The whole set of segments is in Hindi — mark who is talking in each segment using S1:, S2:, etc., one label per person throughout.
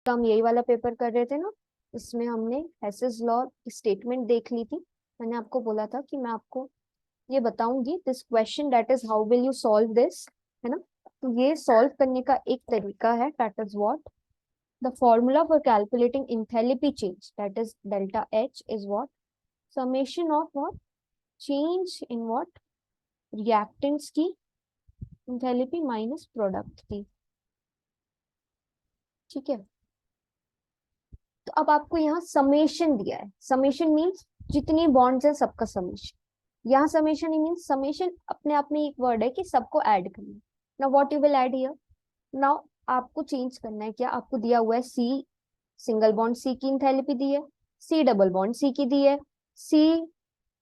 S1: हम यही वाला पेपर कर रहे थे ना, इसमें हमने हेसेस लॉ की स्टेटमेंट देख ली थी। मैंने आपको बोला था कि मैं आपको ये बताऊंगी this question, that is how will you solve this, है ना। तो ये सॉल्व करने का एक तरीका है, that is what the formula for calculating enthalpy change, that is delta H is what summation of what change in what reactants की इंथैल्पी माइनस प्रोडक्ट की। ठीक है, तो अब आपको यहाँ समेशन दिया है। समेशन मीन्स जितनी बॉन्ड्स है सबका समेशन। यहाँ समेशन मीन्स समेशन अपने आप में एक वर्ड है कि सबको ऐड करना। Now what you will add here, now आपको चेंज करना है क्या, आपको दिया हुआ है सी सिंगल बॉन्ड सी की इंथैल्पी दी है, सी डबल बॉन्ड सी की दी है, सी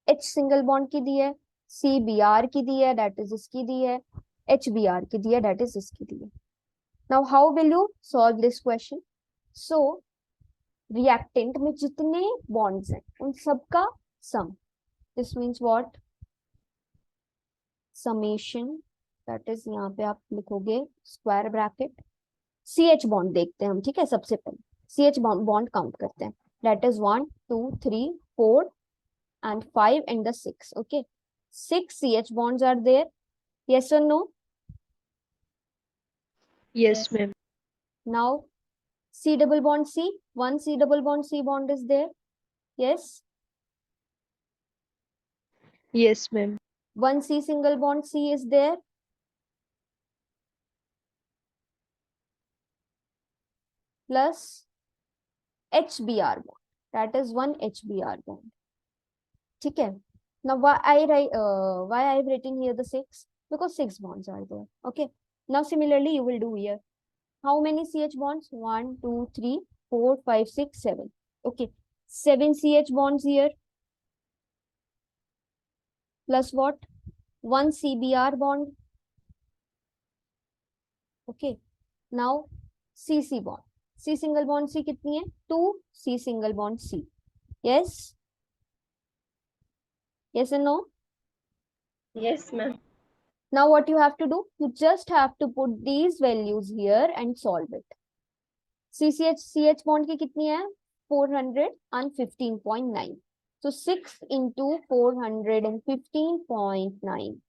S1: एच सिंगल बॉन्ड की दी है, सी बी आर की दी है दैट इज इसकी दी है, एच बी आर की दी है दैट इज इसकी दी है। Now how will you solve this question, so reactant में जितने बॉन्ड्स हैं उन सबका sum, this means what summation, that is यहाँ पे आप लिखोगे square bracket C H bond देखते हैं हम, ठीक है। सबसे पहले सी एच बॉन्ड काउंट करते हैं, that is 1 2 3 4 and 5 and the 6, okay, 6 CH bonds are there, yes or no?
S2: Yes, ma'am.
S1: Now C double bond C, one C double bond C bond is there, yes.
S2: Yes, ma'am.
S1: One C single bond C is there, plus HBr bond, that is one HBr bond, ठीक है। Now why I have written here the 6, because 6 bonds are there, okay. Now similarly you will do here, how many CH bonds, 1 2 3 4 5 6 7, okay, 7 CH bonds here, plus what, one CBr bond, okay. Now CC bond, C single bond C कितनी है, 2 C single bond C, yes, yes and no.
S2: Yes, ma'am.
S1: Now what you have to do, you just have to put these values here and solve it. CH bond की कितनी है, 415.9, so 6 into 415.9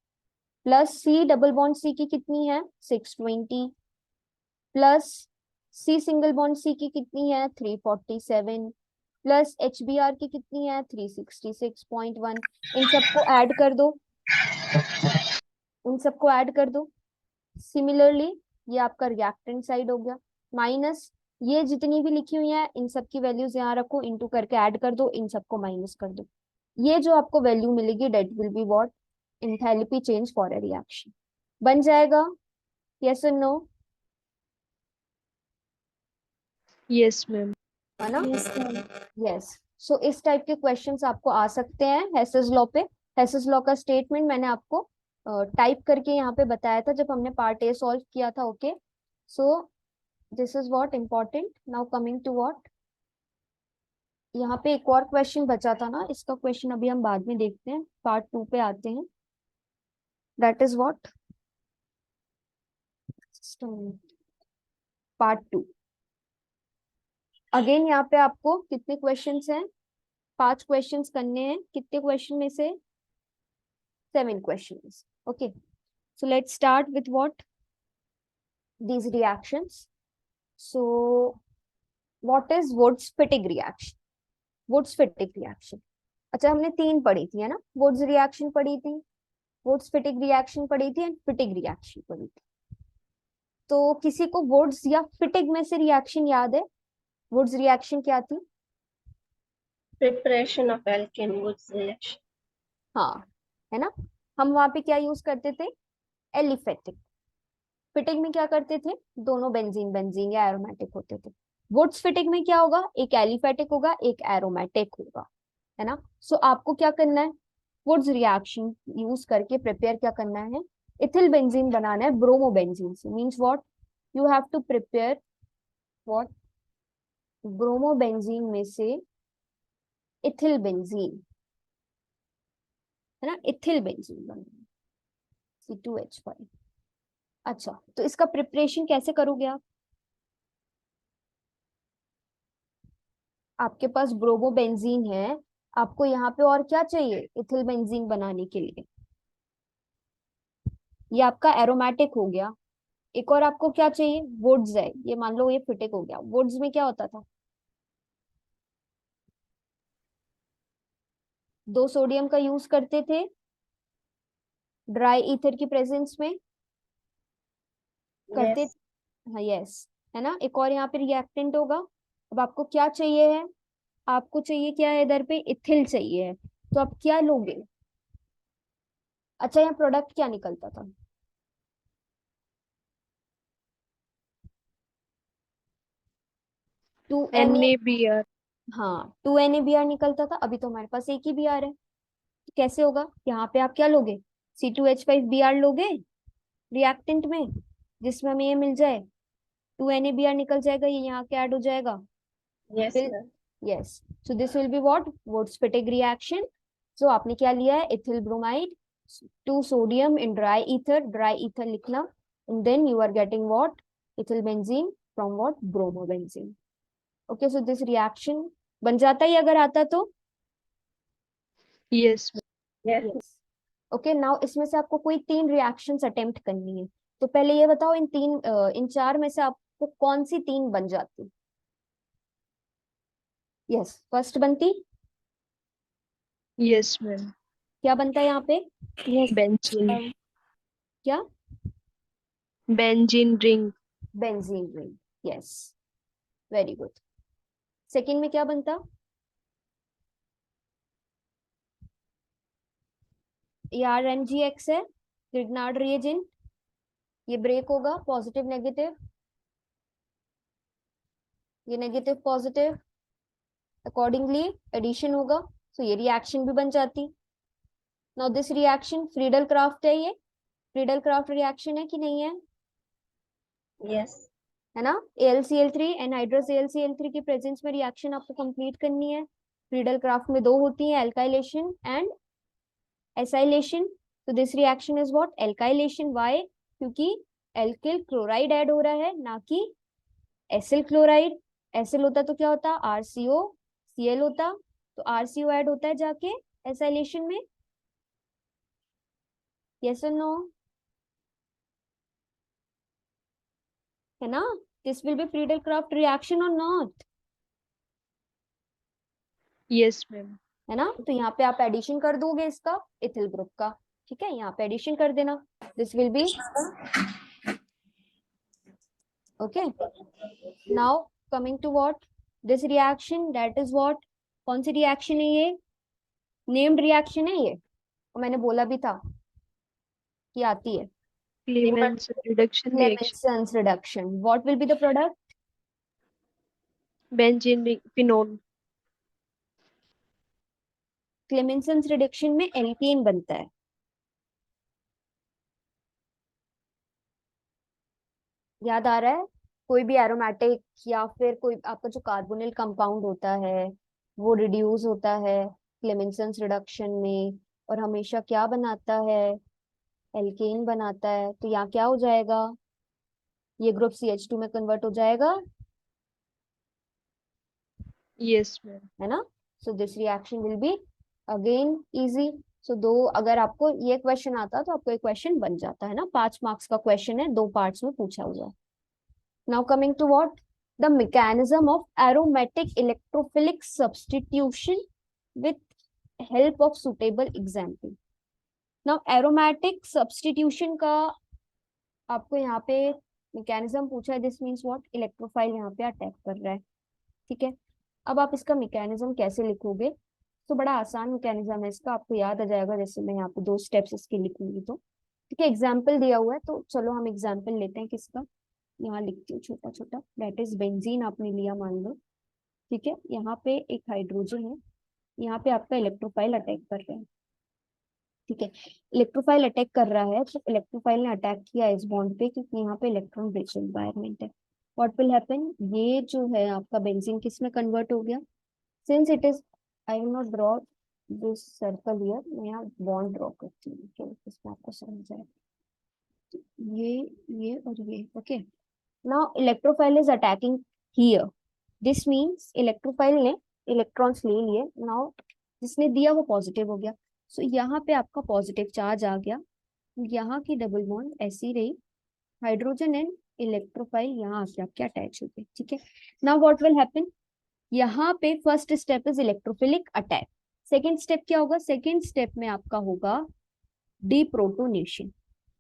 S1: plus C double bond C की कितनी है 620 plus C single bond C की कितनी है 347 प्लस एच बी आर की कितनी है 366.1, इन सबको ऐड कर दो, इन सबको ऐड कर दो। सिमिलरली ये आपका रिएक्टेंट साइड हो गया, माइनस ये जितनी भी लिखी हुई है इन सब की वैल्यूज यहाँ रखो, इनटू करके ऐड कर दो, इन सबको माइनस कर दो। ये जो आपको वैल्यू मिलेगी that will be what enthalpy change for a reaction, बन जाएगा, यस और नो,
S2: Yes, ma'am.
S1: है ना। यस, सो इस टाइप के क्वेश्चंस आपको आ सकते हैं हेसेस लॉ पे। हेसेस लॉ का स्टेटमेंट मैंने आपको टाइप करके यहाँ पे बताया था जब हमने पार्ट ए सॉल्व किया था, okay. So this is what important, now coming to what, यहाँ पे एक और क्वेश्चन बचा था ना, इसका क्वेश्चन अभी हम बाद में देखते हैं, पार्ट 2 पे आते हैं, that is what part 2। Again यहाँ पे आपको कितने क्वेश्चंस हैं, 5 क्वेश्चंस करने हैं, कितने क्वेश्चन में से 7 questions, okay. So let's start with what these reactions. So what is Wurtz-Fittig reaction, Wurtz-Fittig reaction, अच्छा हमने 3 पढ़ी थी, है ना। वुड्स रिएक्शन पढ़ी थी, वुड्स-फिटिग रिएक्शन पढ़ी थी एंड फिटिग रिएक्शन पढ़ी थी। तो किसी को वुड्स या फिटिग में से रिएक्शन याद है, वुड्स रिएक्शन क्या थी,
S2: Preparation of alkane Wurtz reaction.
S1: हाँ, है ना। हम वहां पे क्या यूज करते थे, एलिफेटिक। फिटिंग में क्या करते थे, दोनों बेंजीन बेंजीन या एरोमेटिक होते थे। वुड्स फिटिंग में क्या होगा, एक एलिफेटिक होगा एक एरोमेटिक होगा, है ना। सो आपको क्या करना है, वुड्स रिएक्शन यूज करके प्रिपेयर क्या करना है, इथिल बेंजीन बनाना है ब्रोमो बेंजीन से, means what you have to prepare what bromo benzene में से इथिल बेंजीन, है ना, इथिल बेंजीन बनाना C2H5। अच्छा तो इसका प्रिपरेशन कैसे करोगे आप, आपके पास ब्रोमोबेंजीन है, आपको यहाँ पे और क्या चाहिए इथिल बेंजीन बनाने के लिए? ये आपका एरोमेटिक हो गया। एक और आपको क्या चाहिए? वुड्स है, ये मान लो ये फिटिक हो गया। वुड्स में क्या होता था? दो सोडियम का यूज करते थे ड्राई ईथर की प्रेजेंस में, करते।
S2: Yes.
S1: हाँ यस, है ना। एक और यहाँ पे रिएक्टेंट होगा। अब आपको क्या चाहिए है? आपको चाहिए क्या है? इधर पे इथिल चाहिए है, तो आप क्या लोगे? अच्छा, यहाँ प्रोडक्ट क्या निकलता था? 2Na।
S2: NaBr.
S1: हाँ, 2Na Br निकलता था। अभी तो हमारे पास एक ही Br है, तो कैसे होगा? यहाँ पे आप क्या लोगे? C2H5Br लोगे रिएक्टेंट में, जिसमें हमें ये मिल जाए 2Na Br निकल जाएगा, ये यहाँ के ऐड हो जाएगा
S2: Yes,
S1: फिर।
S2: ma'am.
S1: Yes, so this will be what? Wurtz Fittig reaction. सो आपने क्या लिया है? Ethyl bromide, 2 sodium in dry ether लिखना, and then you are getting what? Ethyl benzene from what? Bromobenzene. Okay, so this reaction बन जाता है अगर आता तो।
S2: Yes, ma'am.
S1: Yes. Yes. Okay, now इसमें से आपको कोई 3 रिएक्शंस अटेम्प्ट करनी है। तो पहले ये बताओ, इन 4 में से आपको कौन सी 3 बन जाती? यस, फर्स्ट बनती
S2: Yes, ma'am.
S1: क्या बनता है यहाँ पे?
S2: Yes. Benzene.
S1: क्या?
S2: Benzene ring.
S1: Benzene ring. Yes, very good. Second में क्या बनता? ये RMgX है, grignard reagent। ये ब्रेक होगा, पॉजिटिव नेगेटिव, ये नेगेटिव पॉजिटिव, अकॉर्डिंगली एडिशन होगा, सो ये रिएक्शन भी बन जाती। Now this reaction Friedel craft है, ये फ्रीडल क्राफ्ट रिएक्शन है कि नहीं है?
S2: Yes.
S1: है ना। AlCl3 एनहाइड्रस AlCl3 की प्रेजेंस में रिएक्शन आपको कंप्लीट करनी है। फ्रीडल क्राफ्ट में 2 होती है, एल्काइलेशन एंड एसाइलेशन। तो this reaction is what? Alkylation. Why? क्योंकि एल्किल क्लोराइड ऐड हो रहा है, ना कि एसिल क्लोराइड। एसिल होता तो क्या होता? RCOCl होता, तो RCO ऐड होता है जाके एसाइलेशन में। यस और नो? है ना। This will B Friedel craft reaction और नॉट?
S2: Yes, ma'am.
S1: है ना। तो यहाँ पे आप एडिशन कर दोगे इसका, इथिल ग्रुप का। ठीक है, यहाँ पे एडिशन कर देना। This will be okay. Now coming to what? This reaction that is what? कौन सी रिएक्शन है ये? नेम्ड रिएक्शन है ये, और मैंने बोला भी था कि आती है।
S2: Clemens reduction reaction.
S1: Clemenson's reduction. What will be the product?
S2: Benzene ring. Phenol.
S1: Clemenson's reduction में एल्केन बनता है। याद आ रहा है? कोई भी एरोमेटिक या फिर कोई आपका जो कार्बोनिल कंपाउंड होता है, वो रिड्यूस होता है क्लेमेंसन्स रिडक्शन में, और हमेशा क्या बनाता है? एल्केन बनाता है। तो यहाँ क्या हो जाएगा? ये ग्रुप CH2 में कन्वर्ट हो जाएगा,
S2: Yes, ma'am.
S1: है ना। So this reaction will be again easy. सो दो, अगर आपको ये क्वेश्चन आता तो आपको एक क्वेश्चन बन जाता, है ना। 5 मार्क्स का क्वेश्चन है, 2 पार्ट्स में पूछा हुआ है। Now coming to what? The mechanism of aromatic electrophilic substitution with help of suitable example. Now aromatic substitution का आपको यहाँ पे मैकेनिज्म पूछा है। This means what? इलेक्ट्रोफाइल यहाँ पे अटैक कर रहा है। ठीक है, अब आप इसका मैकेनिज्म कैसे लिखोगे? तो बड़ा आसान मैकेनिज्म है इसका, आपको याद आ जाएगा। जैसे मैं यहाँ पे 2 स्टेप्स इसके लिखूंगी तो ठीक है। एग्जाम्पल दिया हुआ है, तो चलो हम एग्जाम्पल लेते हैं किसका। यहाँ लिखती हूँ छोटा छोटा, दैट इज बेंजीन आपने लिया मान लो। ठीक है, यहाँ पे एक हाइड्रोजन है, यहाँ पे आपका इलेक्ट्रोफाइल अटैक कर रहा है। ठीक है, इलेक्ट्रोफाइल अटैक कर रहा है, तो इलेक्ट्रोफाइल ने अटैक किया इस बॉन्ड पे, क्योंकि यहाँ पे इलेक्ट्रॉन रिच एनवायरमेंट है। What will happen? ये जो है आपका बेंजीन किस में कन्वर्ट हो गया? Since it is, I will not draw this circle here, मैं यहाँ बॉन्ड ड्रॉ करती हूँ तो इसमें आपको समझ आए। ये और ये okay. Now electrophile is attacking here, this means electrophile ने इलेक्ट्रॉन्स ले लिए। नाउ जिसने दिया वो पॉजिटिव हो गया, सो यहाँ पे आपका पॉजिटिव चार्ज आ गया, यहाँ की डबल बॉन्ड ऐसी रही, हाइड्रोजन एंड इलेक्ट्रोफाइल यहाँ आके आपके अटैच हो गए। ठीक है, नाउ व्हाट विल हैपन, यहाँ पे first step is electrophilic attack. Second step क्या होगा, सेकेंड स्टेप में आपका होगा deprotonation.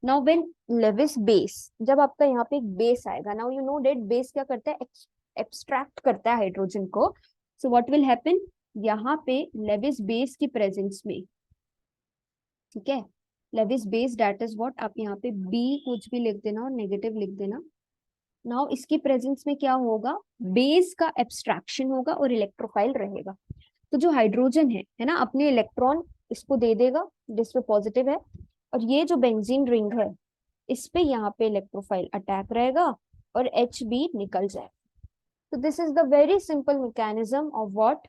S1: Now when Lewis base, जब आपका यहाँ पे एक बेस आएगा, now you know that base क्या करता है, एक्सट्रैक्ट करता है हाइड्रोजन को। सो व्हाट विल हैपन, यहाँ पे लेविस बेस की प्रेजेंस में, ठीक है, Lewis base that is what, आप यहाँ पे बी कुछ भी लिख देना और नेगेटिव लिख देना। नाउ इसकी प्रेजेंस में क्या होगा, बेस का एब्स्ट्रैक्शन होगा और इलेक्ट्रोफाइल रहेगा। तो जो हाइड्रोजन है ना, अपने इलेक्ट्रॉन इसको दे देगा जिसपे पॉजिटिव है, और ये जो बेंजीन रिंग है इस पे यहाँ पे इलेक्ट्रोफाइल अटैक रहेगा और एच बी निकल जाए। तो this is the very simple mechanism of what,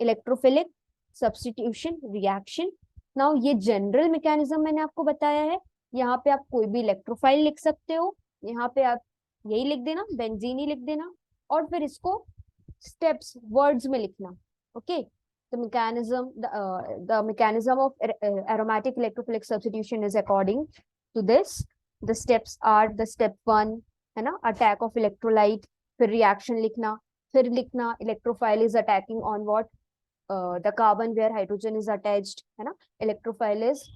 S1: electrophilic substitution reaction. Now ये जनरल मैकेनिज्म मैंने आपको बताया है, यहाँ पे आप कोई भी इलेक्ट्रोफाइल लिख सकते हो, यहाँ पे आप यही लिख देना, बेंजीन ही लिख देना, और फिर इसको स्टेप्स वर्ड्स में लिखना। Okay, the mechanism of aromatic electrophilic substitution is according to this. The steps are the step 1 है ना, attack of electrolyte, फिर reaction लिखना, फिर लिखना electrophile is attacking on what, the carbon where hydrogen is attached, है ना, electrophile is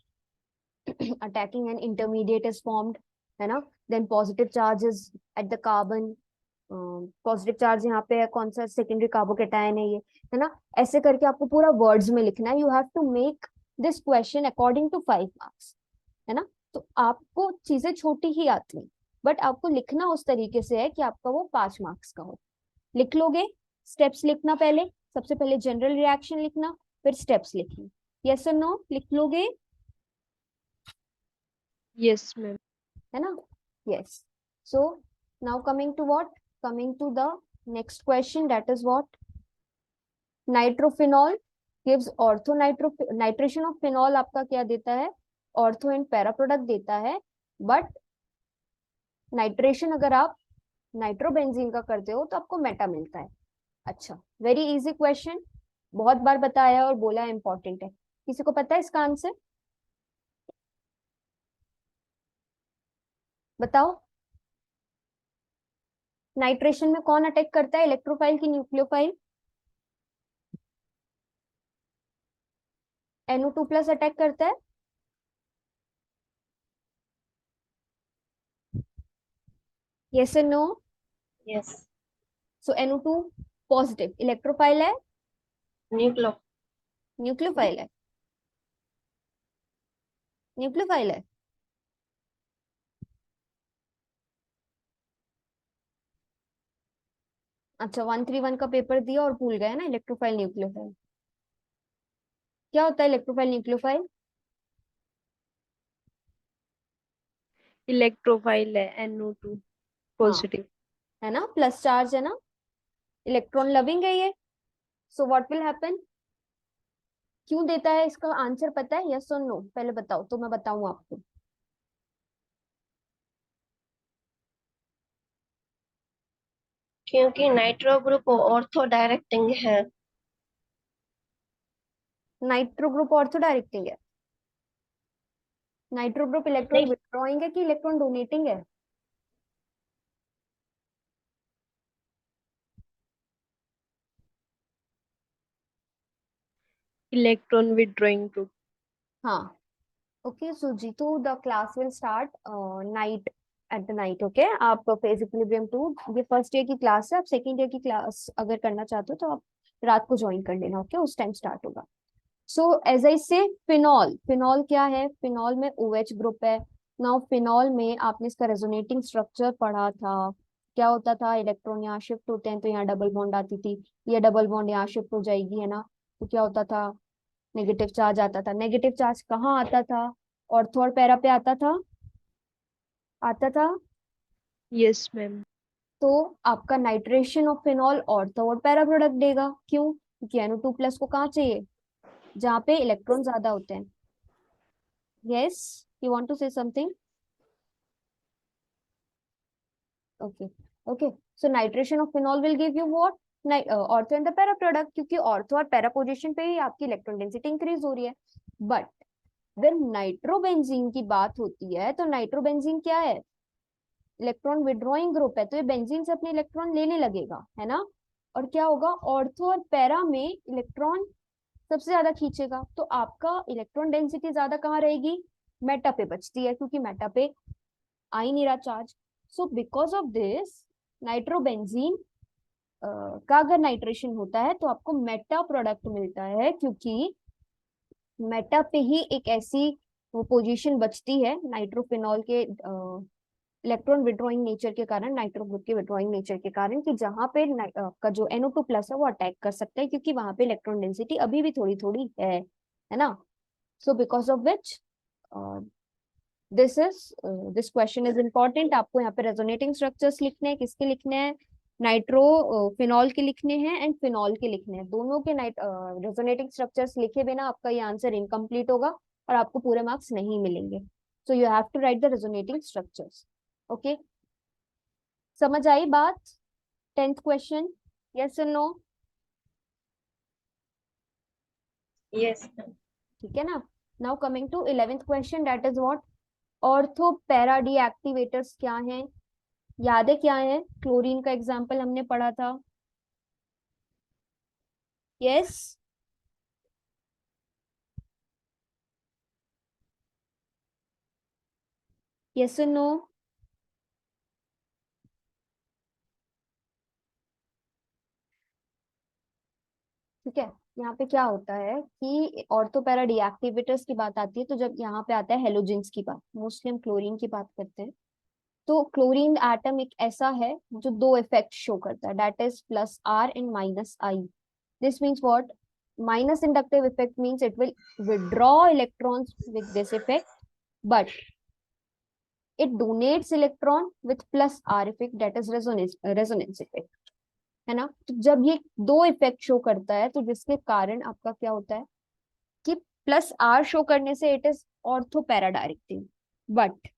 S1: attacking an intermediate is formed, है ना, then positive charge is at the carbon, positive charge यहाँ पे है, कौन सा सेकेंडरी कार्बोकेटायन है ये, है ना। ऐसे करके आपको पूरा वर्ड्स में लिखना है, you have to make this question according to 5 marks, है ना। तो आपको चीजें छोटी ही आती हैं, बट आपको लिखना उस तरीके से है कि आपका वो 5 मार्क्स का हो। लिख लोगे, स्टेप्स लिखना पहले, सबसे पहले जनरल रिएक्शन लिखना, फिर स्टेप्स लिखना, यस और नो, लिख लोगे,
S2: Yes, ma'am.
S1: है ना, yes. So now coming to what, coming to the next question, that is what, nitrophenol gives ortho nitration of phenol आपका क्या देता है, ऑर्थो एंड पैरा प्रोडक्ट देता है, बट नाइट्रेशन अगर आप नाइट्रोबेंजीन का करते हो तो आपको मेटा मिलता है। अच्छा, वेरी इजी क्वेश्चन, बहुत बार बताया और बोला इंपॉर्टेंट है। किसी को पता है इसका आंसर, बताओ। नाइट्रेशन में कौन अटैक करता है, इलेक्ट्रोफाइल की न्यूक्लियोफाइल, NO2+ अटैक करता है, यस और नो।
S3: Yes.
S1: सो NO2 पॉजिटिव इलेक्ट्रोफाइल है,
S3: Nucleo.
S1: न्यूक्लियोफाइल है, न्यूक्लियोफाइल है। अच्छा, 131 का पेपर दिया और भूल गए ना, इलेक्ट्रोफाइल न्यूक्लियोफाइल क्या होता है, इलेक्ट्रोफाइल न्यूक्लियोफाइल,
S2: इलेक्ट्रोफाइल है NO2
S1: हाँ,
S2: पॉजिटिव।
S1: है ना, प्लस चार्ज है ना, इलेक्ट्रॉन लविंग है ये। सो व्हाट विल हैपन, क्यों देता है, इसका आंसर पता है, यस और नो, पहले बताओ तो मैं बताऊं आपको।
S3: क्योंकि नाइट्रो ग्रुप ऑर्थो डायरेक्टिंग है।
S1: नाइट्रो ग्रुप ऑर्थो डायरेक्टिंग है, नाइट्रो ग्रुप इलेक्ट्रॉन
S3: नहीं,
S1: विथड्रॉइंग है कि इलेक्ट्रॉन डोनेटिंग है,
S2: इलेक्ट्रॉन विदड्रॉइंग ग्रुप।
S1: हाँ। Okay, so Jeetu, the class will start night, at the night. Okay, आप फेज इक्विलिब्रियम 2, ये फर्स्ट ईयर की क्लास है, आप सेकेंड ईयर की क्लास अगर करना चाहते हो तो आप रात को ज्वाइन कर लेना। ओके, उस टाइम स्टार्ट होगा। सो एज आई से, फिनॉल, फिनॉल क्या है, फिनॉल में OH ग्रुप है। नाउ फिनॉल में आपने इसका रेजोनेटिंग स्ट्रक्चर पढ़ा था, क्या होता था, इलेक्ट्रॉन यहाँ शिफ्ट होते हैं तो यहाँ डबल बॉन्ड आती थी, ये डबल बॉन्ड यहाँ शिफ्ट हो जाएगी, है ना, तो क्या होता था, नेगेटिव चार्ज आता था। नेगेटिव चार्ज कहाँ आता था, ऑर्थो और पैरा पे आता था, आता था।
S2: Yes ma'am.
S1: तो आपका नाइट्रेशन ऑफ फिनॉल ऑर्थो और पैरा प्रोडक्ट देगा, क्यों, क्योंकि NO2+ को कहाँ चाहिए, जहाँ पे इलेक्ट्रॉन ज्यादा होते हैं। Yes, you want to say something, okay, okay. So nitration of phenol will give you what, ortho and the para product, क्योंकि ऑर्थो और पैरा पोजीशन पे ही आपकी इलेक्ट्रॉन डेंसिटी इंक्रीज हो रही है। बट व्हेन नाइट्रोबेंजीन की बात होती है तो नाइट्रोबेंजीन क्या है, इलेक्ट्रॉन विड्रॉइंग ग्रुप है, तो ये बेंजीन से अपने इलेक्ट्रॉन लेने लगेगा, है ना। और क्या होगा, ऑर्थो और पैरा में इलेक्ट्रॉन सबसे ज्यादा खींचेगा, तो आपका इलेक्ट्रॉन डेंसिटी ज्यादा कहाँ रहेगी, मेटा पे बचती है, क्योंकि मेटा पे आ ही नहीं रहा charge. So because of this nitrobenzene का अगर नाइट्रेशन होता है तो आपको मेटा प्रोडक्ट मिलता है, क्योंकि मेटा पे ही एक ऐसी वो पोजीशन बचती है नाइट्रोफिनॉल के इलेक्ट्रॉन विड्रॉइंग नेचर के कारण, नाइट्रो ग्रुप के विड्रॉइंग नेचर के कारण, कि जहां पे का जो NO2 प्लस है वो अटैक कर सकता है, क्योंकि वहां पे इलेक्ट्रॉन डेंसिटी अभी भी थोड़ी थोड़ी है ना। So because of which this question is important. आपको यहाँ पे रेजोनेटिंग स्ट्रक्चर्स लिखने हैं, किसके लिखने हैं, नाइट्रो फिनॉल के लिखने हैं एंड फिनॉल के लिखने हैं। दोनों के रेजोनेटिंग स्ट्रक्चर्स लिखे बिना आपका ये आंसर इनकम्प्लीट होगा और आपको पूरे मार्क्स नहीं मिलेंगे। So you have to write the resonating structures. Okay, समझ आई बात। 10th क्वेश्चन, यस और नो?
S3: Yes, ma'am.
S1: ठीक है ना। Now coming to 11th question, that is what, ortho para deactivators क्या हैं, याद है क्या है, क्लोरीन का एग्जांपल हमने पढ़ा था। यस, यस और नो? ठीक है, यहाँ पे क्या होता है कि ऑर्थो पैरा डीएक्टिवेटर्स की बात आती है तो जब यहाँ पे आता है हेलोजेंस की बात, मोस्टली हम क्लोरीन की बात करते हैं। तो क्लोरीन एटम एक ऐसा है जो दो इफेक्ट शो करता है, that is +R and -I। This means what, minus inductive effect means it will withdraw electrons with this effect, but it donates electron with +R effect, that is resonance effect, है ना। तो जब ये दो इफेक्ट शो करता है तो जिसके कारण आपका क्या होता है कि +R शो करने से it is ortho para directing, but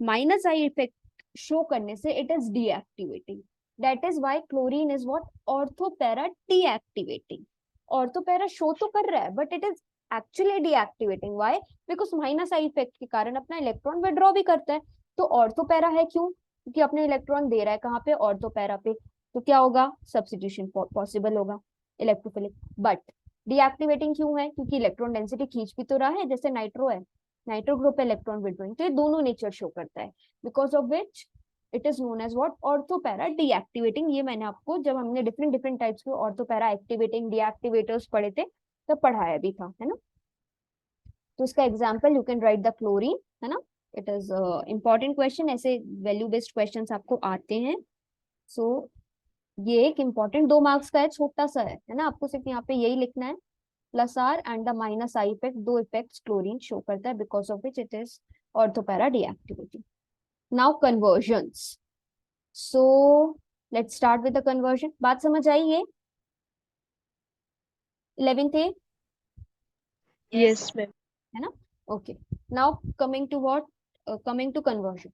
S1: -I effect show करने से it is deactivating. That is why chlorine is what, ortho para deactivating. Ortho para show तो कर रहा है but it is actually deactivating. Why? Because -I effect के कारण अपना इलेक्ट्रॉन विड्रॉ भी करता है। तो ऑर्थो पैरा है क्यों, क्योंकि अपने इलेक्ट्रॉन दे रहा है कहाँ पे, ऑर्थो पैरा पे। तो क्या होगा, सब्स्टिट्यूशन पॉसिबल होगा, इलेक्ट्रोफिलिक। बट डीएक्टिवेटिंग क्यों है, क्योंकि इलेक्ट्रॉन डेंसिटी खींच भी तो रहा है, जैसे नाइट्रो है, नाइट्रो ग्रुप इलेक्ट्रॉन विड्रॉइंग, तो ये दोनों नेचर शो करता है, because of which it is known as what, ortho para deactivating. ये मैंने आपको जब हमने डिफरेंट डिफरेंट टाइप्स के ऑर्थो पैरा एक्टिवेटिंग डीएक्टिवेटर्स पढ़े थे तब पढ़ाया भी था, है ना। तो इसका example you can write the chlorine, है ना। इट इज इंपॉर्टेंट क्वेश्चन, ऐसे वैल्यू बेस्ड क्वेश्चन आपको आते हैं। सो ये एक इंपॉर्टेंट 2 मार्क्स का है, छोटा सा है ना। आपको सिर्फ यहाँ पे यही लिखना है, +R and the -I effect, दो इफेक्ट्स क्लोरीन शो करता है, because of which it is ortho para deactivating. Now convergence, so let's start with the conversion. बात समझ आई ये 11th A,
S2: Yes, ma'am.
S1: है ना। Okay, now coming to what, coming to conversion.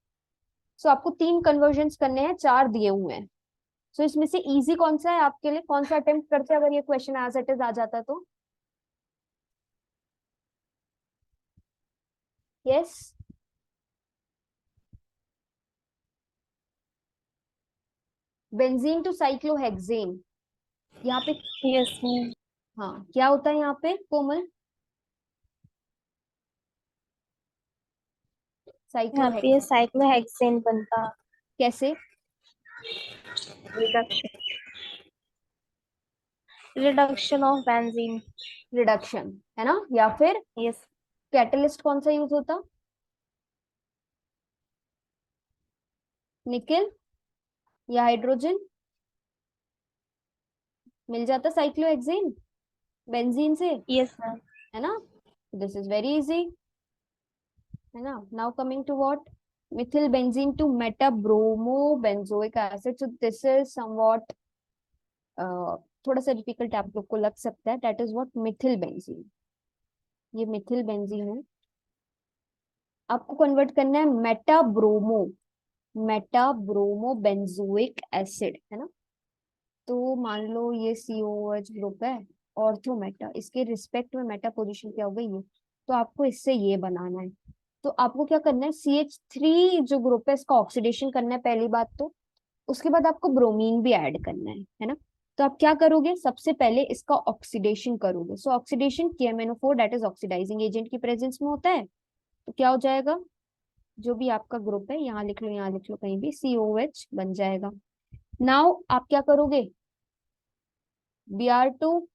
S1: So आपको 3 कन्वर्जन्स करने हैं, 4 दिए हुए हैं। सो इसमें से इजी कौन सा है आपके लिए, कौन सा अटेम्प्ट करते हैं अगर ये क्वेश्चन एज इट इज आ जाता तो? यस, बेंजीन टू साइक्लोहेक्सेन, यहाँ पे
S4: यस मैम,
S1: हाँ क्या होता है यहाँ पे कोमल,
S4: यहाँ पे ये
S1: साइक्लोहेक्सेन
S4: साइक्लोहेक्सेन बनता।
S1: कैसे?
S4: Reduction, reduction of benzene.
S1: Reduction, है ना। या फिर
S4: यस,
S1: कैटलिस्ट कौन सा यूज होता, निकेल या हाइड्रोजन, मिल जाता साइक्लोहेक्सेन बेंजीन से,
S4: यस मैम,
S1: है ना। दिस इज वेरी इजी, है ना। Now coming to what, methyl benzene to meta bromo benzoic acid. So this is somewhat थोड़ा सा डिफिकल्ट आप लोग को लग सकता है, that is what methyl benzene. ये मिथिल बेंजीन है, आपको कन्वर्ट करना है मेटा ब्रोमो बेंजोइक एसिड, है ना। तो मान लो ये COOH ग्रुप है, ऑर्थो मेटा, इसके रिस्पेक्ट में मेटा पोजीशन क्या होगा ये, तो आपको इससे ये बनाना है। तो आपको क्या करना है, CH3 जो ग्रुप है इसका ऑक्सीडेशन करना है पहली बात तो, उसके बाद आपको ब्रोमीन भी ऐड करना है ना। तो आप क्या करोगे, सबसे पहले इसका ऑक्सीडेशन करोगे। So oxidation KMnO4 that is oxidising agent की प्रेजेंस में होता है, तो क्या हो जाएगा, जो भी आपका ग्रुप है, यहाँ लिख लो, यहाँ लिख लो, कहीं भी COH बन जाएगा। नाउ आप क्या करोगे, Br2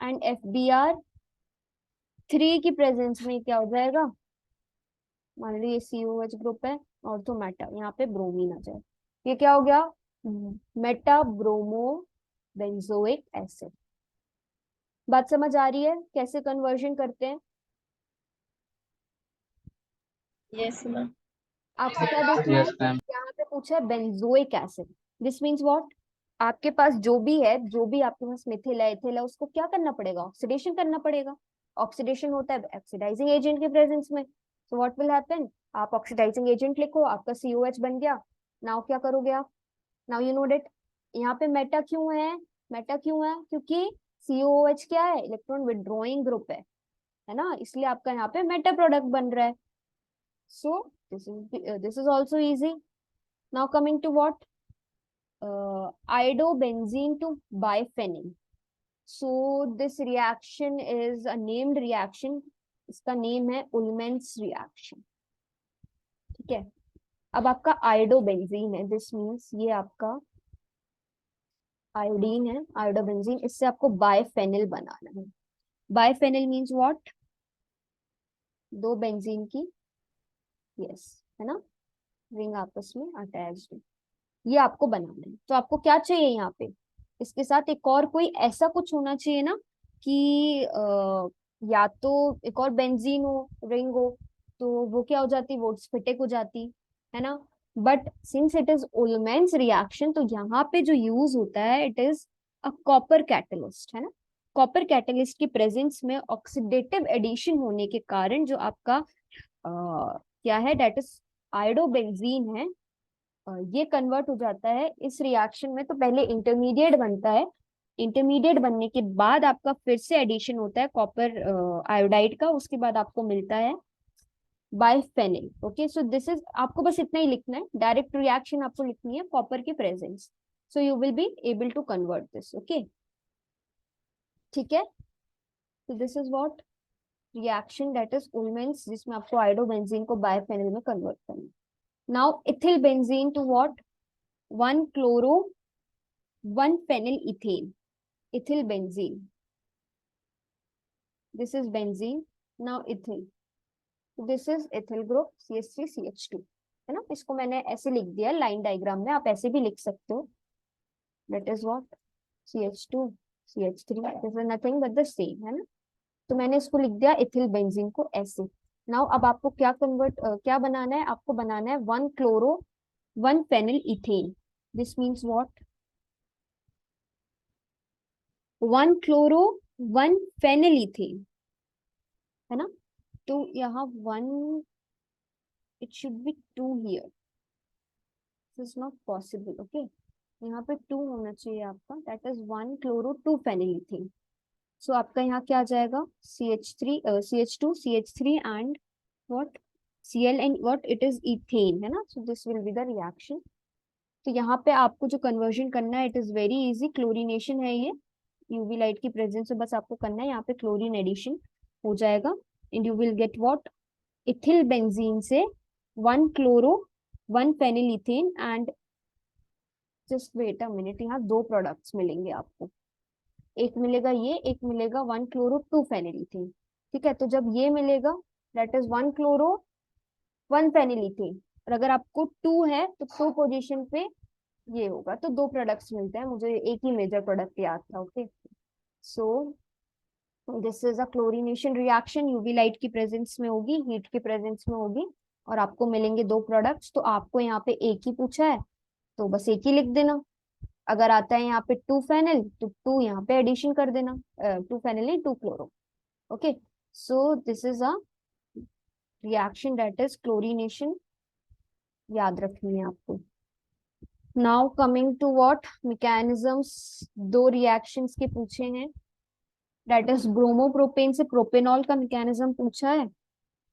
S1: एंड FBr3 की प्रेजेंस में क्या हो जाएगा, मान लो ये COH ग्रुप है और तो मेटा, यहाँ पे ब्रोमीन आ जाए, ये क्या हो गया, मेटा ब्रोमो बेंजोइक एसिड। बात समझ आ रही है कैसे कन्वर्जन करते हैं।
S3: Yes, ma'am.
S1: आपको क्या देखना है,
S2: Yes, ma'am.
S1: यहाँ पे पूछा है benzoic acid, this means what, आपके पास जो भी है, जो भी आपके पास मिथिल है, इथिल है, उसको क्या करना पड़ेगा, ऑक्सीडेशन करना पड़ेगा। ऑक्सीडेशन होता है ऑक्सीडाइजिंग एजेंट के प्रेजेंस में, सो व्हाट विल हैपन, आप ऑक्सीडाइजिंग एजेंट लिखो, आपका COH बन गया। नाउ क्या करोगे आप, नाउ यू नो डेट, यहाँ पे मेटा क्यों है, मेटा क्यों है, क्योंकि COH क्या है, इलेक्ट्रॉन विड्रॉइंग ग्रुप है ना, इसलिए आपका यहाँ पे मेटा प्रोडक्ट बन रहा है। So this is also easy. Now coming to what? Iodobenzene to biphenyl. So this reaction is a named reaction. इसका नेम है उलमेंस रिएक्शन। ठीक है, अब आपका आयोडोबेंजीन है, दिस मीन्स ये आपका आयोडीन है, आयोडोबेंजीन, इससे आपको बाइफेनिल बनाना है। बाइफेनिल मीन्स व्हाट, दो बेंजीन की, यस, है ना, रिंग आपस में अटैच्ड, ये आपको बनाना है। तो आपको क्या चाहिए यहाँ पे, इसके साथ एक और कोई ऐसा कुछ होना चाहिए ना कि या तो एक और बेंजीन हो, रिंग हो, तो वो क्या हो जाती, वो स्फटिक हो जाती, है ना। But since it is Ullmann's reaction, तो यहाँ पे जो यूज होता है it is a copper catalyst, है ना। कॉपर कैटलिस्ट की प्रेजेंस में ऑक्सीडेटिव एडिशन होने के कारण जो आपका क्या है, डेट इज आयोडोबेंजीन है, ये कन्वर्ट हो जाता है इस रिएक्शन में। तो पहले इंटरमीडिएट बनता है, इंटरमीडिएट बनने के बाद आपका फिर से एडिशन होता है कॉपर आयोडाइड का, उसके बाद आपको मिलता है biphenyl. Okay, so this is, आपको बस इतना ही लिखना है, डायरेक्ट रिएक्शन आपको लिखनी है कॉपर की presence, so you will be able to convert this. Okay, ठीक है, तो this is what, reaction that is Ullmann's, जिसमें आपको आयोडोबेंजीन को बाइफेनिल में कन्वर्ट करना है। Now ethyl benzene to what, 1 chloro 1 phenyl ethane, ethyl benzene, this is benzene, now ethyl, this is ethyl group CH3CH2, है ना। इसको मैंने ऐसे लिख दिया लाइन डायग्राम में, आप ऐसे भी लिख सकते हो, that is what, CH2 CH3, this is nothing but the same, है ना। तो मैंने इसको लिख दिया ethyl benzene को ऐसे। नाउ अब आपको क्या क्या बनाना है, आपको बनाना है 1 chloro 1 phenyl ethane, this means what, 1 chloro 1 phenyl ethane, है ना। तो यहाँ 1, it should be 2 here, this is not possible. Okay, यहाँ पे 2 होना चाहिए आपका, that is 1 chloro 2 phenyl ethane। सो आपका यहाँ क्या आ जाएगा, CH2 CH3 and what, Cl and what, it is ethane, है ना। So this will be the reaction. तो यहाँ पे आपको जो कन्वर्जन करना है it is very easy, chlorination है ये, यूवी लाइट की प्रेजेंस में बस आपको करना है, यहाँ पे क्लोरीन एडिशन हो जाएगा and you will get what, ethyl benzene से 1 chloro 1 phenyl ethane and just wait a minute, यहाँ 2 प्रोडक्ट्स मिलेंगे आपको, एक मिलेगा ये, एक मिलेगा 1 chloro 2 phenyl ethane। ठीक है, तो जब ये मिलेगा that is 1 chloro 1 phenyl ethane, और अगर आपको 2 है तो 2 पोजीशन पे ये होगा, तो 2 प्रोडक्ट्स मिलते हैं, मुझे एक ही मेजर प्रोडक्ट याद था। Okay, so this is a chlorination reaction, UV light की प्रेजेंस में होगी, हीट की प्रेजेंस में होगी, और आपको मिलेंगे 2 प्रोडक्ट्स। तो आपको यहाँ पे एक ही पूछा है तो बस एक ही लिख देना, अगर आता है यहाँ पे 2 फेनिल तो 2 यहाँ पे एडिशन कर देना, 2 फेनिल नहीं 2 chloro. Okay, so this is a reaction that is chlorination, याद रखनी है आपको। Now coming to what mechanisms, दो रिएक्शंस के पूछे हैं, दैट इज ब्रोमोप्रोपेन से प्रोपेनॉल का मैकेनिज्म पूछा है।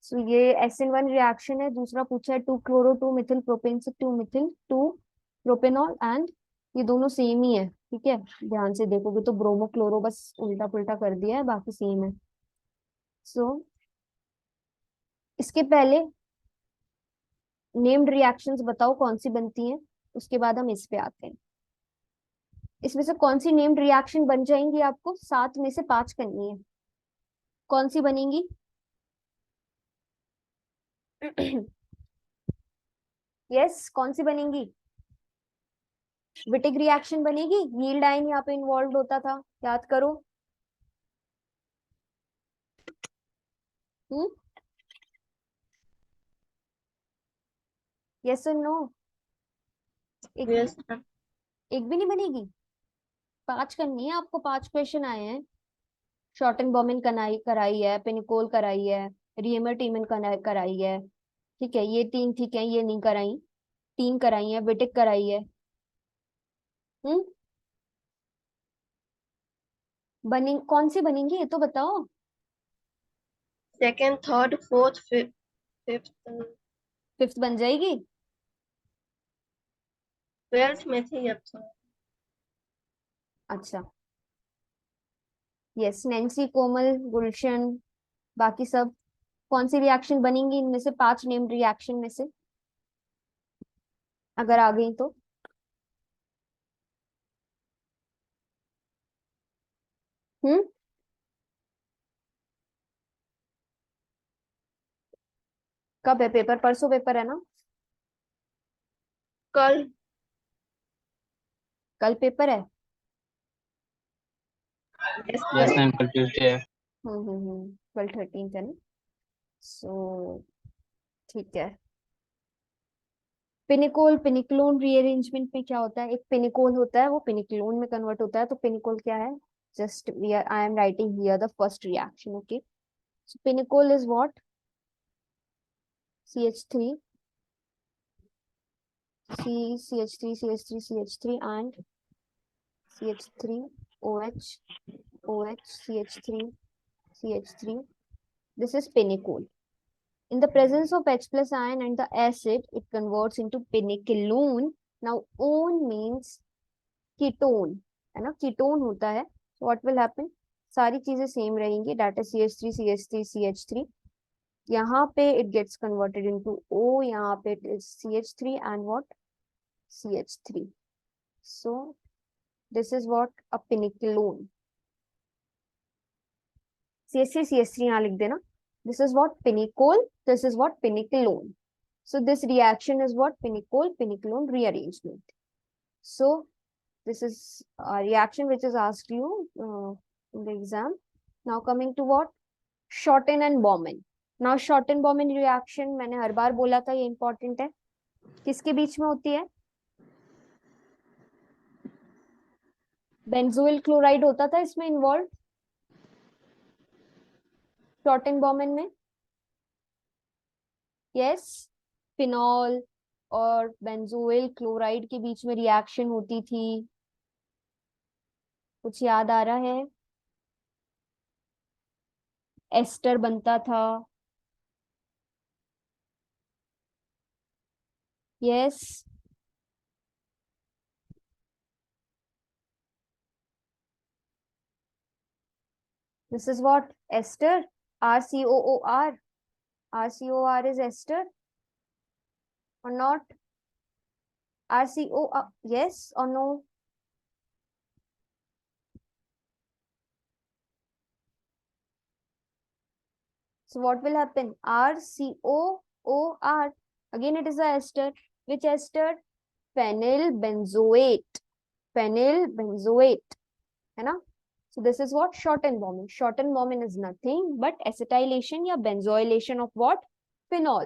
S1: सो ये SN1 रिएक्शन है, दूसरा पूछा है 2-chloro-2-methyl प्रोपेन से 2-methyl-2-propanol, एंड ये दोनों सेम ही है, ठीक है। ध्यान से देखोगे तो ब्रोमो क्लोरो बस उल्टा पुल्टा कर दिया है, बाकी सेम है। सो इसके पहले नेम्ड रिएक्शंस बताओ कौन सी बनती हैं, उसके बाद हम इस पे आते हैं। इसमें से कौन सी नेम्ड रिएक्शन बन जाएंगी, आपको 7 में से 5 करनी है, कौन सी बनेंगी? यस, कौन सी बनेंगी? विटिक रिएक्शन बनेगी, यील्ड आयन यहाँ पे इन्वॉल्व होता था, याद करो। यस और नो? एक
S3: Yes, ma'am.
S1: एक भी नहीं बनेगी? 5 करनी है आपको, 5 क्वेश्चन आए हैं। शॉर्टन बॉमिन कराई है, पेनिकोल कराई है, रियमर टीमन कराई है, ठीक है। ये 3 ठीक है, ये नहीं कराई, 3 कराई है, विटिक कराई है। हम्म बनी कौन सी बनेंगी ये तो बताओ।
S3: Second, third, fourth, fifth,
S1: 5th बन जाएगी?
S3: 12th में थी अब तो।
S1: अच्छा, यस, नैन्सी, कोमल, गुलशन, बाकी सब कौन सी रिएक्शन बनेंगी इनमें से 5 नेम्ड रिएक्शन में से, अगर आ गई तो? हम्म कब है पेपर? परसों पेपर है ना?
S3: कल।
S1: कल पेपर है?
S3: Yes,
S2: yes
S3: ma'am.
S2: मैम, कल ट्यूसडे है।
S1: 12-13 है ना? सो ठीक है। पिनिकोल पिनिक्लोन रीअरेंजमेंट में क्या होता है? एक पिनिकोल होता है, वो पिनिक्लोन में कन्वर्ट होता है, तो पिनिकोल क्या है? Just we are I am writing here the first reaction, okay. So pinacol is what? CH3, CH3, CH3, CH3, and CH3, OH, OH, CH3, CH3. This is pinicol. In the presence of H plus ion and the acid, it converts into pinicalone. Now, one means ketone, है ना, कीटोन होता है। What will happen? सारी चीजें सेम रहेंगी, date is CH3, CH3, CH3। यहाँ पे it gets converted into O, यहाँ पे it is CH3 and what? CH3। So this is what? A pinacolone. CH3, CH3 यहाँ लिख देना। This is what? Pinacol, this is what? Pinacolone. So this reaction is what? Pinicol-piniclone rearrangement. So this is a reaction which is asked you in the exam. Now coming to what? Shorten and Bowman. Now Shorten Bowman reaction मैंने हर बार बोला था, ये important है। किसके बीच में होती है? बेंजोइल क्लोराइड होता था इसमें इन्वॉल्व, शॉर्टन बॉमन में। यस, फिनॉल और बेंजोइल क्लोराइड के बीच में रिएक्शन होती थी, कुछ याद आ रहा है? एस्टर बनता था। Yes, this is what? Ester. RCOOR. RCOR is ester or not? RCOR, yes or no? So what will happen? RCOOR. Again, it is a ester. Which ester? Phenyl benzoate. Phenyl benzoate. है ना? So this is what? Shorten Bowman. Shorten Bowman is nothing but acetylation या benzoylation of what? Phenol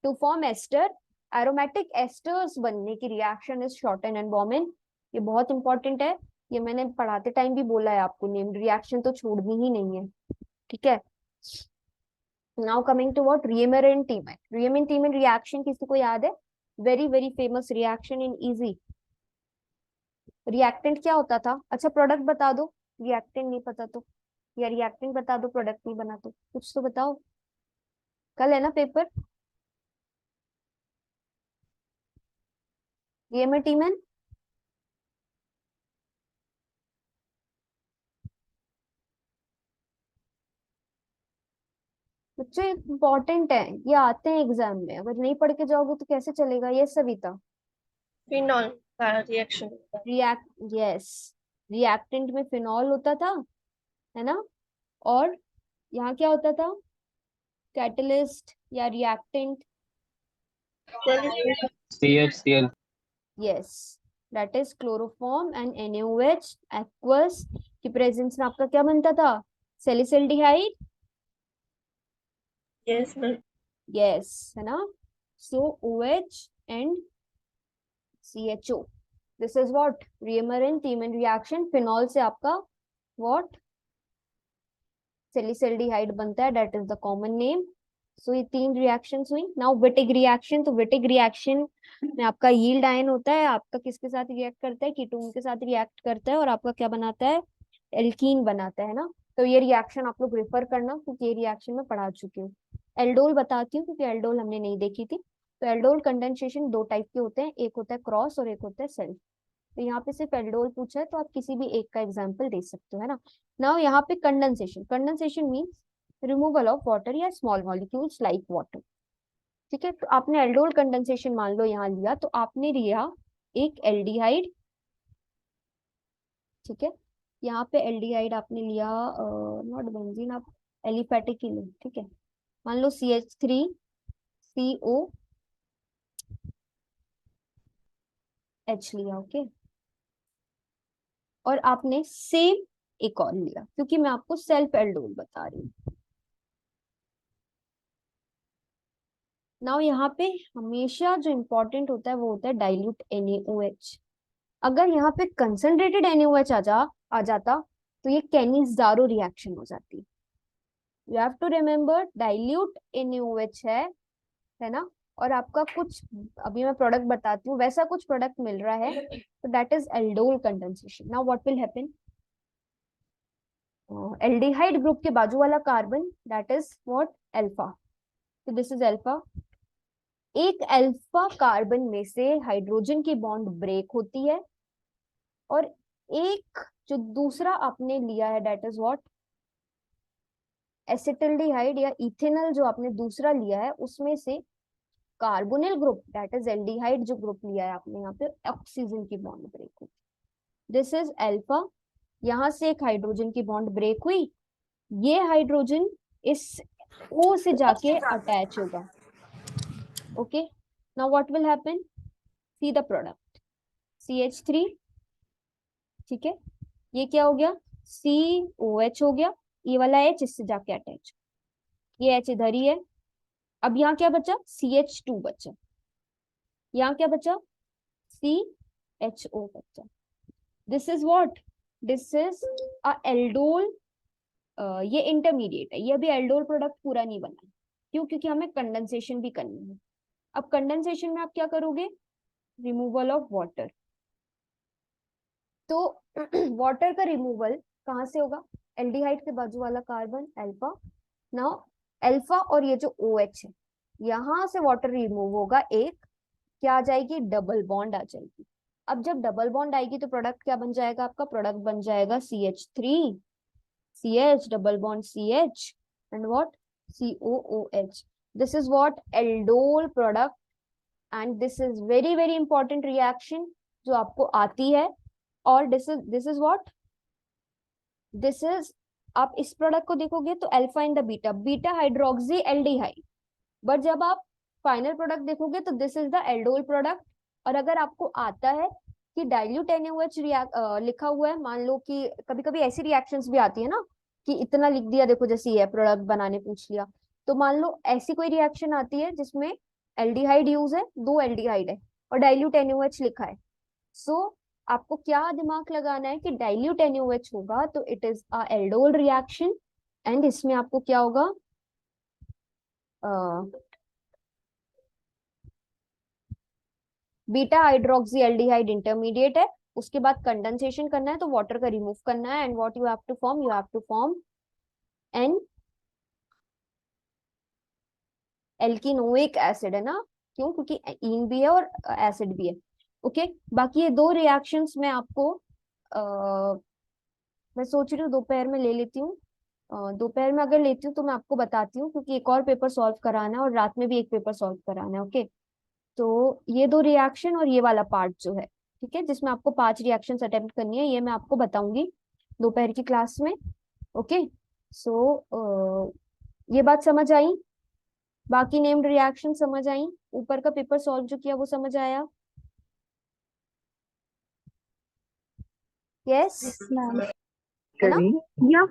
S1: to form ester. Aromatic esters बनने की reaction is Shorten and Bowman. ये बहुत इंपॉर्टेंट है, ये मैंने पढ़ाते टाइम भी बोला है आपको, नेम्ड रिएक्शन तो छोड़नी ही नहीं है, ठीक है। Now coming to what? Reimer and Tiemann. Reimer Tiemann reaction किसी को याद है? Very very famous reaction in easy, reactant क्या होता था? अच्छा प्रोडक्ट बता दो, रिएक्टेंट नहीं पता तो, या रिएक्टेंट बता दो प्रोडक्ट नहीं बना तो, कुछ तो बताओ, कल है ना पेपर। ये में टीम है। बच्चों इंपॉर्टेंट है, ये आते हैं एग्जाम में, अगर नहीं पढ़ के जाओगे तो कैसे चलेगा। ये सविता,
S3: फिनॉल का रिएक्शन होता है।
S1: रिएक्ट, यस, रिएक्टेंट में फिनॉल होता था, है ना, और यहाँ क्या होता था, कैटलिस्ट या reactant,
S2: CHCl.
S1: Yes, that is chloroform and NaOH aqueous की प्रेजेंस में आपका क्या बनता था, सैलिसिल्डिहाइड,
S3: यस मैम।
S1: यस, है ना, so OH and CHO, this is what Reimer and Tiemann reaction, phenol से आपका व्हाट सैलिसिल्डिहाइड बनता है, that is the common name. So ये 3 रिएक्शंस हुई। नाउ विटिक रिएक्शन, तो विटिक रिएक्शन में आपका यील्ड आयन होता है, आपका किसके साथ रिएक्ट करता है, कीटोन के साथ रिएक्ट करता है और आपका क्या बनाता है, एल्कीन बनाता है ना। तो ये रिएक्शन आप लोग रेफर करना, क्योंकि ये रिएक्शन में पढ़ा चुकी हूँ। एल्डोल बताती हूँ क्योंकि एल्डोल हमने नहीं देखी थी। तो एल्डोल कंडेंसेशन 2 टाइप के होते हैं, एक होता है क्रॉस और एक होता है सेल्फ। तो यहाँ पे सिर्फ एल्डोल पूछा है तो आप किसी भी एक का एग्जाम्पल दे सकते हो, है ना। नाउ यहाँ पे condensation, condensation means removal of water या स्मॉल मॉलिक्यूल्स लाइक वाटर। ठीक है, तो आपने एल्डोल कंडेंसेशन मान लो यहाँ लिया, तो आपने लिया एक एल्डिहाइड, ठीक है, यहाँ पे एल्डिहाइड आपने लिया, नॉट बेंजीन, आप एलिफेटिक ही लो, ठीक है। मान लो CH3COH लिया, ओके, और आपने सेम एक और लिया, क्योंकि मैं आपको सेल्फ एल्डोल बता रही हूँ। नाउ यहाँ पे हमेशा जो इंपॉर्टेंट होता है वो होता है डाइल्यूट NaOH। अगर यहाँ पे कंसंट्रेटेड NaOH आ जाता तो ये कैनिज़ारो रिएक्शन हो जाती। You have to remember dilute NaOH है ना, और आपका कुछ, अभी मैं प्रोडक्ट बताती हूँ, वैसा कुछ प्रोडक्ट मिल रहा है, तो that is aldol condensation. Now what will happen, aldehyde group के बाजू वाला carbon, that is what alpha, तो दिस इज अल्फा। एक अल्फा कार्बन में से हाइड्रोजन की बॉन्ड ब्रेक होती है, और एक जो दूसरा आपने लिया है, दैट इज व्हाट एसिटिल्डिहाइड या इथेनॉल, जो आपने दूसरा लिया है उसमें से carbonyl group, that is aldehyde जो ग्रुप लिया है आपने, यहाँ पे ऑक्सीजन की बॉन्ड ब्रेक हुई, दिस इज अल्फा। यहाँ से एक हाइड्रोजन की बॉन्ड ब्रेक हुई, ये हाइड्रोजन इस O से जाके अटैच होगा, okay. Now what will happen, see the product CH3, ठीक है, ये क्या हो गया, COH हो गया, ये वाला H इससे जाके अटैच, ये H इधर ही है। अब यहाँ क्या बचा, CH2 बचा, यहाँ क्या बचा, CHO बचा। This is what, this is a aldol, ये इंटरमीडिएट है, ये अभी एल्डोल प्रोडक्ट पूरा नहीं बना है। क्यों, क्योंकि हमें कंडेंसेशन भी करनी है। अब कंडेंसेशन में आप क्या करोगे, रिमूवल ऑफ वाटर। तो वाटर का रिमूवल कहाँ से होगा, एल्डिहाइड के बाजू वाला कार्बन अल्फा, नाउ अल्फा और ये जो OH है, यहां से वाटर रिमूव होगा, एक क्या आ जाएगी, डबल बॉन्ड आ जाएगी। अब जब डबल बॉन्ड आएगी तो प्रोडक्ट क्या बन जाएगा, आपका प्रोडक्ट बन जाएगा CH3CH double bond CH and what COOH। This is what aldol product, and this is very very important reaction जो आपको आती है। और this is what, this is, आप इस प्रोडक्ट को देखोगे तो alpha in the beta, beta hydroxy aldehyde, but जब आप फाइनल प्रोडक्ट देखोगे तो this is the aldol product. और अगर आपको आता है कि डाइल्यूट NaOH लिखा हुआ है, मान लो कि कभी कभी ऐसी रिएक्शंस भी आती है ना कि इतना लिख दिया, देखो जैसे ये प्रोडक्ट बनाने पूछ लिया, तो मान लो ऐसी कोई रिएक्शन आती है जिसमें एल्डिहाइड यूज है, 2 एल्डिहाइड है और डाइल्यूट NaOH लिखा है, सो आपको क्या दिमाग लगाना है कि डाइल्यूट NaOH होगा तो it is a aldol reaction, and इसमें आपको क्या होगा, बीटा हाइड्रोक्सी एल्डिहाइड इंटरमीडिएट है, उसके बाद कंडेंसेशन करना है तो वाटर का रिमूव करना है, and what you have to form an alkenoic acid, है ना? क्यों? क्योंकि इन भी है और एसिड भी है। ओके, बाकी ये दो रिएक्शंस मैं आपको मैं सोच रही हूँ दोपहर में ले लेती हूँ। दोपहर में अगर लेती हूँ तो मैं आपको बताती हूँ, क्योंकि एक और पेपर सॉल्व कराना है और रात में भी एक पेपर सॉल्व कराना है। ओके, तो ये दो रिएक्शन और ये वाला पार्ट जो है, ठीक है, जिसमें आपको 5 रिएक्शंस अटेम्प्ट करनी है, ये मैं आपको बताऊंगी दोपहर की क्लास में। ओके, सो ये बात समझ आई? बाकी नेम्ड रिएक्शन समझ आई? ऊपर का पेपर सॉल्व जो किया वो समझ आया? Yes,
S4: ma'am.
S1: है ना?